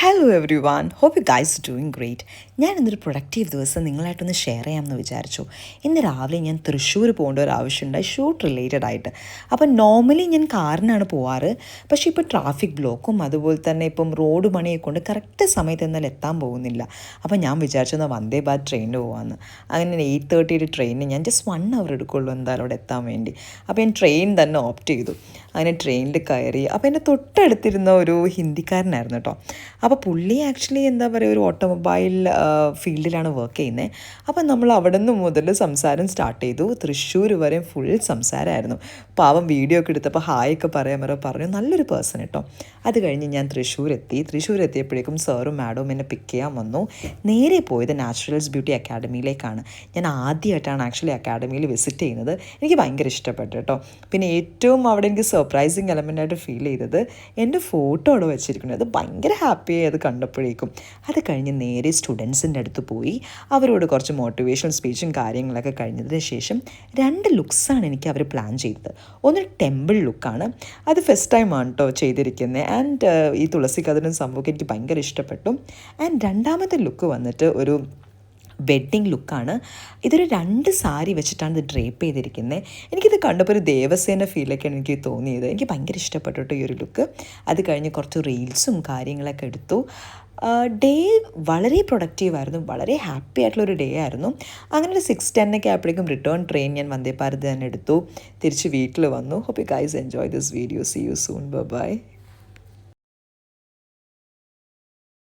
Hello everyone, hope you guys doing great. ഞാൻ ഇന്നൊരു productive ദിവസം നിങ്ങളായിട്ടൊന്ന് ഷെയർ ചെയ്യാമെന്ന് വിചാരിച്ചു. ഇന്ന് രാവിലെ ഞാൻ തൃശ്ശൂർ പോകേണ്ട ഒരു ആവശ്യമുണ്ടായി, ഷൂട്ട് റിലേറ്റഡ് ആയിട്ട്. അപ്പം നോർമലി ഞാൻ കാറിനാണ് പോവാറ്. പക്ഷേ ഇപ്പോൾ ട്രാഫിക് ബ്ലോക്കും അതുപോലെ തന്നെ ഇപ്പം റോഡ് പണിയൊക്കെ കൊണ്ട് കറക്റ്റ് സമയത്ത് എന്നാൽ എത്താൻ പോകുന്നില്ല. അപ്പം ഞാൻ വിചാരിച്ചെന്നാൽ വന്ദേ ഭാരത് ട്രെയിനിന് പോകാമെന്ന്. അങ്ങനെ 8:30 ട്രെയിനിന് ഞാൻ ജസ്റ്റ് 1 hour എടുക്കുള്ളൂ എന്തായാലും അവിടെ എത്താൻ വേണ്ടി. അപ്പോൾ ഞാൻ ട്രെയിൻ തന്നെ ഓപ്റ്റ് ചെയ്തു. അങ്ങനെ ട്രെയിനിൽ കയറി. അപ്പോൾ എൻ്റെ തൊട്ടടുത്തിരുന്ന ഒരു ഹിന്ദിക്കാരനായിരുന്നു കേട്ടോ. അപ്പോൾ പുള്ളി ആക്ച്വലി എന്താ പറയുക, ഒരു ഓട്ടോമൊബൈൽ ഫീൽഡിലാണ് വർക്ക് ചെയ്യുന്നത്. അപ്പം നമ്മൾ അവിടെ നിന്ന് മുതൽ സംസാരം സ്റ്റാർട്ട് ചെയ്തു. തൃശ്ശൂർ വരെ ഫുൾ സംസാരമായിരുന്നു. പാവം വീഡിയോ ഒക്കെ എടുത്തപ്പോൾ ഹായ് ഒക്കെ പറഞ്ഞു. നല്ലൊരു പേഴ്സൺ കേട്ടോ. അത് കഴിഞ്ഞ് ഞാൻ തൃശ്ശൂർ എത്തിയപ്പോഴേക്കും സാറും മാഡവും എന്നെ പിക്ക് ചെയ്യാൻ വന്നു. നേരെ പോയത് നാച്ചുറൽസ് ബ്യൂട്ടി അക്കാഡമിയിലേക്കാണ്. ഞാൻ ആദ്യമായിട്ടാണ് ആക്ച്വലി അക്കാഡമിയിൽ വിസിറ്റ് ചെയ്യുന്നത്. എനിക്ക് ഭയങ്കര ഇഷ്ടപ്പെട്ടു കേട്ടോ. പിന്നെ ഏറ്റവും അവിടെ എനിക്ക് സർപ്രൈസിങ് എലമെൻ്റായിട്ട് ഫീൽ ചെയ്തത് എൻ്റെ ഫോട്ടോ അവിടെ വെച്ചിരിക്കുന്നത്. അത് ഭയങ്കര ഹാപ്പിയായി അത് കണ്ടപ്പോഴേക്കും. അത് കഴിഞ്ഞ് നേരെ സ്റ്റുഡൻസിൻ്റെ അടുത്ത് പോയി അവരോട് കുറച്ച് മോട്ടിവേഷണൽ സ്പീച്ചും കാര്യങ്ങളൊക്കെ കഴിഞ്ഞതിന് ശേഷം 2 ലുക്സാണ് എനിക്ക് അവർ പ്ലാൻ ചെയ്തത്. ഒന്ന് ടെമ്പിൾ ലുക്കാണ്, അത് ഫസ്റ്റ് ടൈമാണ് കേട്ടോ ചെയ്തിരിക്കുന്നത്. ആൻഡ് ഈ തുളസി കതിരും സംഭവമൊക്കെ എനിക്ക് ഭയങ്കര ഇഷ്ടപ്പെട്ടു. ആൻഡ് രണ്ടാമത്തെ ലുക്ക് വന്നിട്ട് ഒരു വെഡ്ഡിങ് ലുക്കാണ്. ഇതൊരു 2 സാരി വെച്ചിട്ടാണ് ഇത് ഡ്രേപ്പ് ചെയ്തിരിക്കുന്നത്. എനിക്കിത് കണ്ടപ്പോൾ ഒരു ദേവസേന ഫീലൊക്കെയാണ് എനിക്ക് തോന്നിയത്. എനിക്ക് ഭയങ്കര ഇഷ്ടപ്പെട്ടു ഈ ഒരു ലുക്ക്. അത് കഴിഞ്ഞ് കുറച്ച് റീൽസും കാര്യങ്ങളൊക്കെ എടുത്തു. ഡേ വളരെ പ്രൊഡക്റ്റീവായിരുന്നു, വളരെ ഹാപ്പി ആയിട്ടുള്ളൊരു ഡേ ആയിരുന്നു. അങ്ങനെ ഒരു 6:10 ആയപ്പോഴേക്കും റിട്ടേൺ ട്രെയിൻ ഞാൻ വന്ദേ ഭാരത് തന്നെ എടുത്തു. തിരിച്ച് വീട്ടിൽ വന്നു. Hope you guys enjoy this video. See you soon. By.